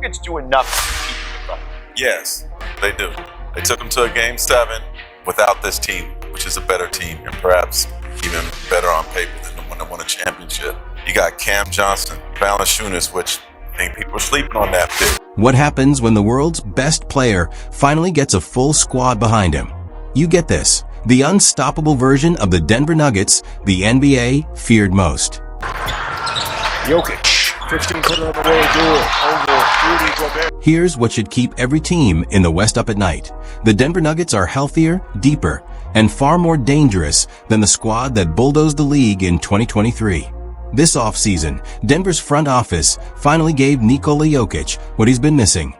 Nuggets do enough to keep them in front. Yes, they do. They took them to a Game 7 without this team, which is a better team and perhaps even better on paper than the one that won a championship. You got Cam Johnson, Valanciunas, which I think people are sleeping on that pick. What happens when the world's best player finally gets a full squad behind him? You get this, the unstoppable version of the Denver Nuggets the NBA feared most. Jokic, 15-footer on the way, do it over Rudy Gobert. Here's what should keep every team in the West up at night. The Denver Nuggets are healthier, deeper, and far more dangerous than the squad that bulldozed the league in 2023. This offseason, Denver's front office finally gave Nikola Jokic what he's been missing: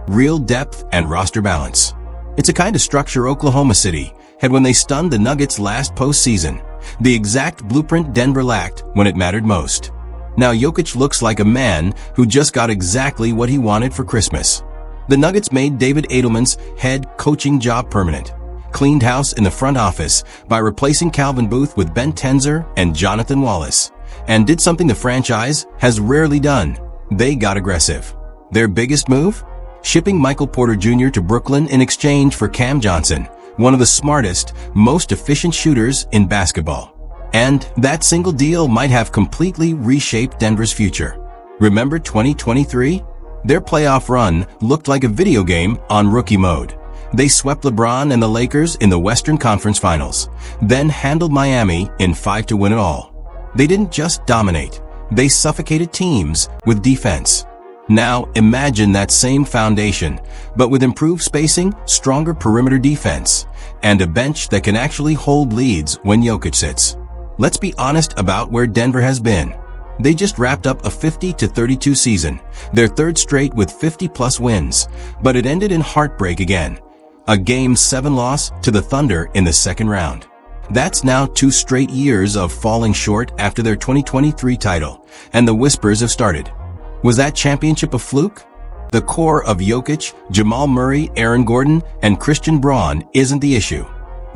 real depth and roster balance. It's a kind of structure Oklahoma City had when they stunned the Nuggets last postseason, the exact blueprint Denver lacked when it mattered most. Now Jokic looks like a man who just got exactly what he wanted for Christmas. The Nuggets made David Edelman's head coaching job permanent, cleaned house in the front office by replacing Calvin Booth with Ben Tenzer and Jonathan Wallace, and did something the franchise has rarely done. They got aggressive. Their biggest move? Shipping Michael Porter Jr. to Brooklyn in exchange for Cam Johnson, one of the smartest, most efficient shooters in basketball. And that single deal might have completely reshaped Denver's future. Remember 2023? Their playoff run looked like a video game on rookie mode. They swept LeBron and the Lakers in the Western Conference Finals, then handled Miami in 5 to win it all. They didn't just dominate, they suffocated teams with defense. Now imagine that same foundation, but with improved spacing, stronger perimeter defense, and a bench that can actually hold leads when Jokic sits. Let's be honest about where Denver has been. They just wrapped up a 50-32 season, their third straight with 50-plus wins, but it ended in heartbreak again. A Game 7 loss to the Thunder in the second round. That's now 2 straight years of falling short after their 2023 title, and the whispers have started. Was that championship a fluke? The core of Jokic, Jamal Murray, Aaron Gordon, and Christian Braun isn't the issue.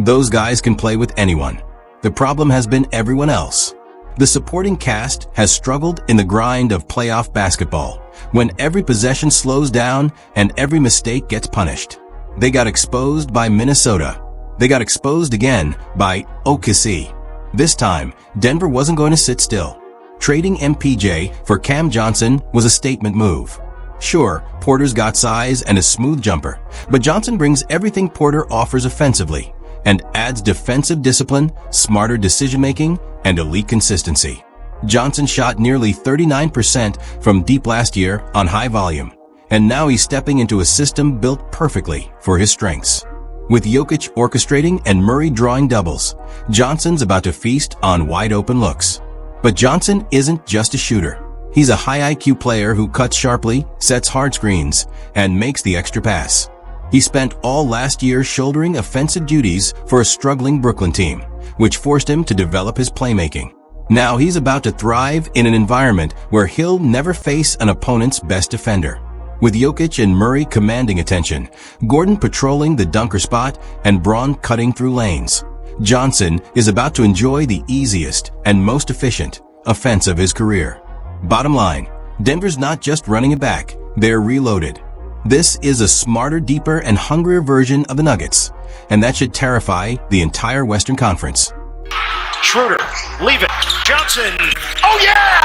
Those guys can play with anyone. The problem has been everyone else. The supporting cast has struggled in the grind of playoff basketball, when every possession slows down and every mistake gets punished. They got exposed by Minnesota. They got exposed again by OKC. This time, Denver wasn't going to sit still. Trading MPJ for Cam Johnson was a statement move. Sure, Porter's got size and a smooth jumper, but Johnson brings everything Porter offers offensively and adds defensive discipline, smarter decision-making, and elite consistency. Johnson shot nearly 39% from deep last year on high volume, and now he's stepping into a system built perfectly for his strengths. With Jokic orchestrating and Murray drawing doubles, Johnson's about to feast on wide-open looks. But Johnson isn't just a shooter. He's a high IQ player who cuts sharply, sets hard screens, and makes the extra pass. He spent all last year shouldering offensive duties for a struggling Brooklyn team, which forced him to develop his playmaking. Now he's about to thrive in an environment where he'll never face an opponent's best defender. With Jokic and Murray commanding attention, Gordon patrolling the dunker spot, and Braun cutting through lanes, Johnson is about to enjoy the easiest and most efficient offense of his career. Bottom line, Denver's not just running it back, they're reloaded. This is a smarter, deeper, and hungrier version of the Nuggets, and that should terrify the entire Western Conference. Schroeder, leave it. Johnson. Oh, yeah!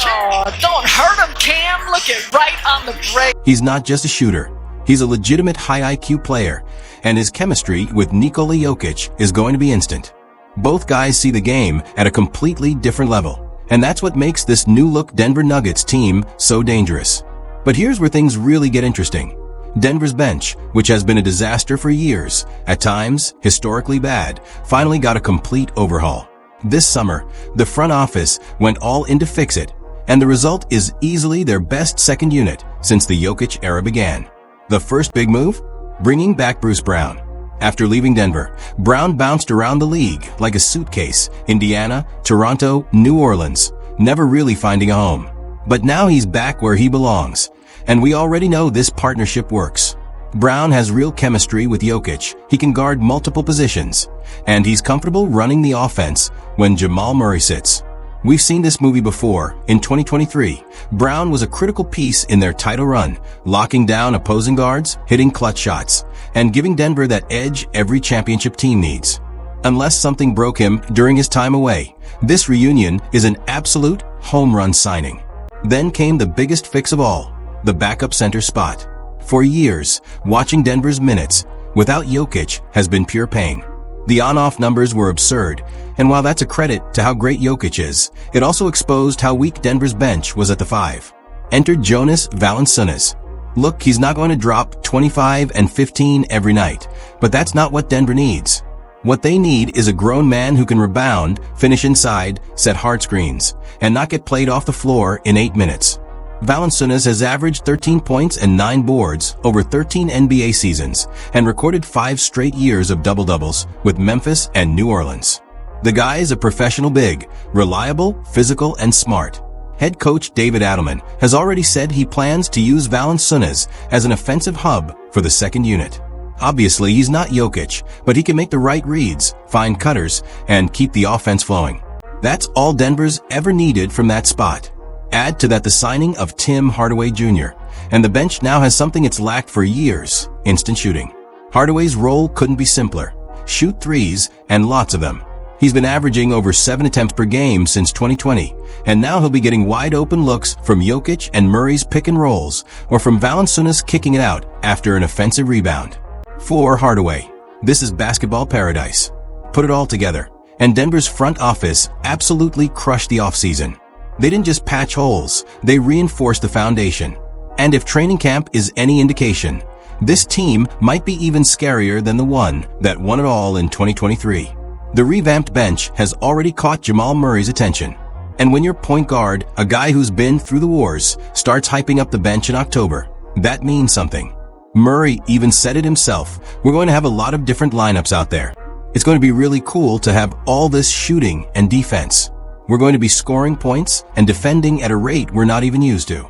Oh, don't hurt him, Cam. Look it right on the break. He's not just a shooter. He's a legitimate high IQ player, and his chemistry with Nikola Jokic is going to be instant. Both guys see the game at a completely different level, and that's what makes this new-look Denver Nuggets team so dangerous. But here's where things really get interesting. Denver's bench, which has been a disaster for years, at times historically bad, finally got a complete overhaul. This summer, the front office went all in to fix it, and the result is easily their best second unit since the Jokic era began. The first big move? Bringing back Bruce Brown. After leaving Denver, Brown bounced around the league like a suitcase, Indiana, Toronto, New Orleans, never really finding a home. But now he's back where he belongs, and we already know this partnership works. Brown has real chemistry with Jokic. He can guard multiple positions, and he's comfortable running the offense when Jamal Murray sits. We've seen this movie before. In 2023, Brown was a critical piece in their title run, locking down opposing guards, hitting clutch shots, and giving Denver that edge every championship team needs. Unless something broke him during his time away, this reunion is an absolute home run signing. Then came the biggest fix of all, the backup center spot. For years, watching Denver's minutes without Jokic has been pure pain. The on-off numbers were absurd, and while that's a credit to how great Jokic is, it also exposed how weak Denver's bench was at the 5. Entered Jonas Valanciunas. Look, he's not going to drop 25 and 15 every night, but that's not what Denver needs. What they need is a grown man who can rebound, finish inside, set hard screens, and not get played off the floor in 8 minutes. Valanciunas has averaged 13 points and 9 boards over 13 NBA seasons and recorded 5 straight years of double-doubles with Memphis and New Orleans. The guy is a professional big, reliable, physical, and smart. Head coach David Adelman has already said he plans to use Valanciunas as an offensive hub for the second unit. Obviously, he's not Jokic, but he can make the right reads, find cutters, and keep the offense flowing. That's all Denver's ever needed from that spot. Add to that the signing of Tim Hardaway Jr., and the bench now has something it's lacked for years: instant shooting. Hardaway's role couldn't be simpler. Shoot threes, and lots of them. He's been averaging over 7 attempts per game since 2020, and now he'll be getting wide-open looks from Jokic and Murray's pick and rolls, or from Valanciunas kicking it out after an offensive rebound. For Hardaway, this is basketball paradise. Put it all together, and Denver's front office absolutely crushed the offseason. They didn't just patch holes, they reinforced the foundation. And if training camp is any indication, this team might be even scarier than the one that won it all in 2023. The revamped bench has already caught Jamal Murray's attention. And when your point guard, a guy who's been through the wars, starts hyping up the bench in October, that means something. Murray even said it himself, we're going to have a lot of different lineups out there. It's going to be really cool to have all this shooting and defense. We're going to be scoring points and defending at a rate we're not even used to.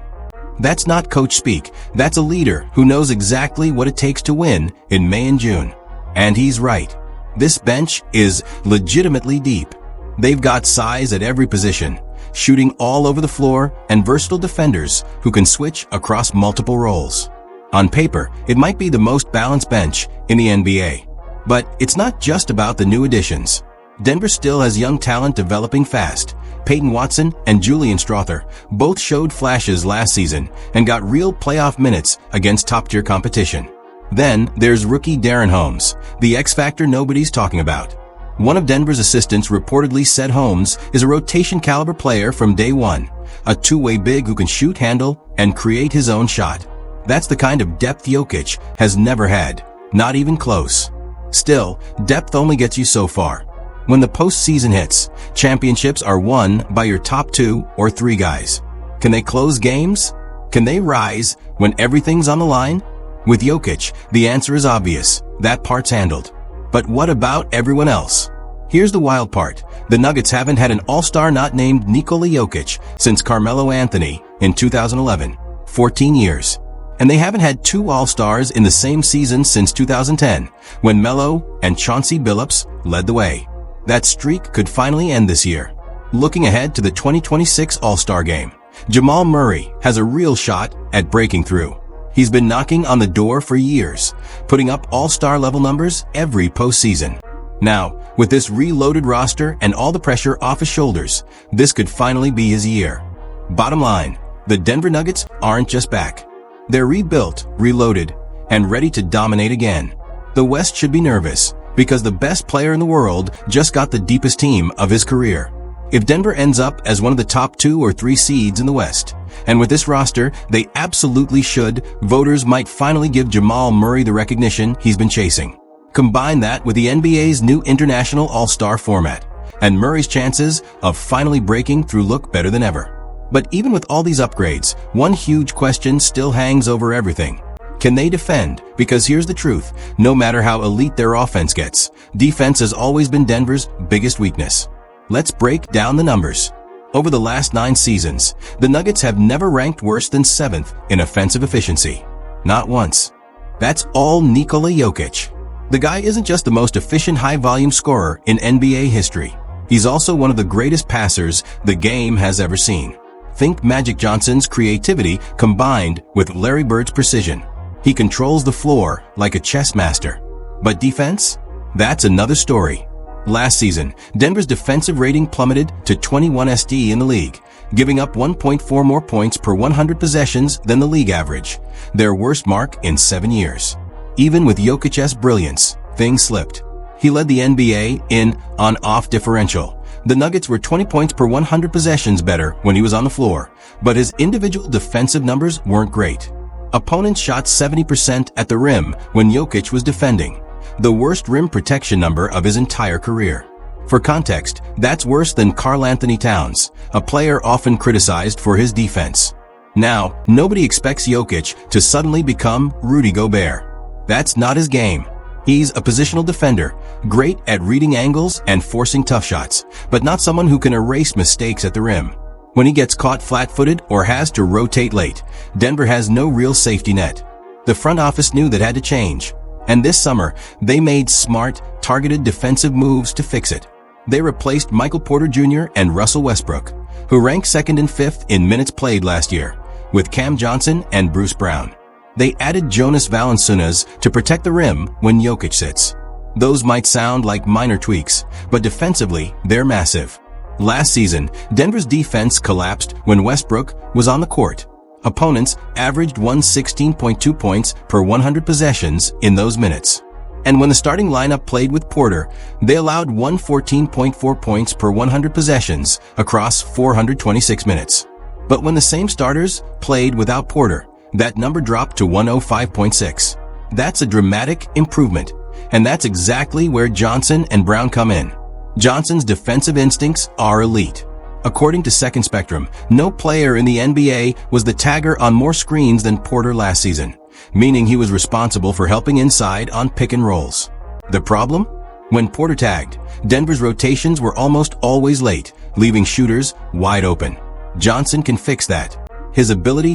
That's not coach speak. That's a leader who knows exactly what it takes to win in May and June. And he's right. This bench is legitimately deep. They've got size at every position, shooting all over the floor, and versatile defenders who can switch across multiple roles. On paper, it might be the most balanced bench in the NBA. But it's not just about the new additions. Denver still has young talent developing fast. Peyton Watson and Julian Strawther both showed flashes last season and got real playoff minutes against top-tier competition. Then there's rookie Darren Holmes, the X-factor nobody's talking about. One of Denver's assistants reportedly said Holmes is a rotation-caliber player from day one, a two-way big who can shoot, handle, and create his own shot. That's the kind of depth Jokic has never had, not even close. Still, depth only gets you so far. When the postseason hits, championships are won by your top 2 or 3 guys. Can they close games? Can they rise when everything's on the line? With Jokic, the answer is obvious. That part's handled. But what about everyone else? Here's the wild part. The Nuggets haven't had an all-star not named Nikola Jokic since Carmelo Anthony in 2011. 14 years. And they haven't had 2 all-stars in the same season since 2010, when Melo and Chauncey Billups led the way. That streak could finally end this year. Looking ahead to the 2026 All-Star Game, Jamal Murray has a real shot at breaking through. He's been knocking on the door for years, putting up all-star level numbers every postseason. Now, with this reloaded roster and all the pressure off his shoulders, this could finally be his year. Bottom line, the Denver Nuggets aren't just back. They're rebuilt, reloaded, and ready to dominate again. The West should be nervous, because the best player in the world just got the deepest team of his career. If Denver ends up as one of the top 2 or 3 seeds in the West, and with this roster, they absolutely should, voters might finally give Jamal Murray the recognition he's been chasing. Combine that with the NBA's new international all-star format, and Murray's chances of finally breaking through look better than ever. But even with all these upgrades, one huge question still hangs over everything. Can they defend? Because here's the truth, no matter how elite their offense gets, defense has always been Denver's biggest weakness. Let's break down the numbers. Over the last 9 seasons, the Nuggets have never ranked worse than 7th in offensive efficiency. Not once. That's all Nikola Jokic. The guy isn't just the most efficient high-volume scorer in NBA history. He's also one of the greatest passers the game has ever seen. Think Magic Johnson's creativity combined with Larry Bird's precision. He controls the floor like a chess master. But defense? That's another story. Last season, Denver's defensive rating plummeted to 21 SD in the league, giving up 1.4 more points per 100 possessions than the league average, their worst mark in 7 years. Even with Jokic's brilliance, things slipped. He led the NBA in on-off differential. The Nuggets were 20 points per 100 possessions better when he was on the floor, but his individual defensive numbers weren't great. Opponents shot 70% at the rim when Jokic was defending, the worst rim protection number of his entire career. For context, that's worse than Karl Anthony Towns, a player often criticized for his defense. Now, nobody expects Jokic to suddenly become Rudy Gobert. That's not his game. He's a positional defender, great at reading angles and forcing tough shots, but not someone who can erase mistakes at the rim. When he gets caught flat-footed or has to rotate late, Denver has no real safety net. The front office knew that had to change. And this summer, they made smart, targeted defensive moves to fix it. They replaced Michael Porter Jr. and Russell Westbrook, who ranked 2nd and 5th in minutes played last year, with Cam Johnson and Bruce Brown. They added Jonas Valanciunas to protect the rim when Jokic sits. Those might sound like minor tweaks, but defensively, they're massive. Last season, Denver's defense collapsed when Westbrook was on the court. Opponents averaged 116.2 points per 100 possessions in those minutes. And when the starting lineup played with Porter, they allowed 114.4 points per 100 possessions across 426 minutes. But when the same starters played without Porter, that number dropped to 105.6. That's a dramatic improvement, and that's exactly where Johnson and Brown come in. Johnson's defensive instincts are elite. According to Second Spectrum, no player in the NBA was the tagger on more screens than Porter last season, meaning he was responsible for helping inside on pick and rolls. The problem? When Porter tagged, Denver's rotations were almost always late, leaving shooters wide open. Johnson can fix that. His ability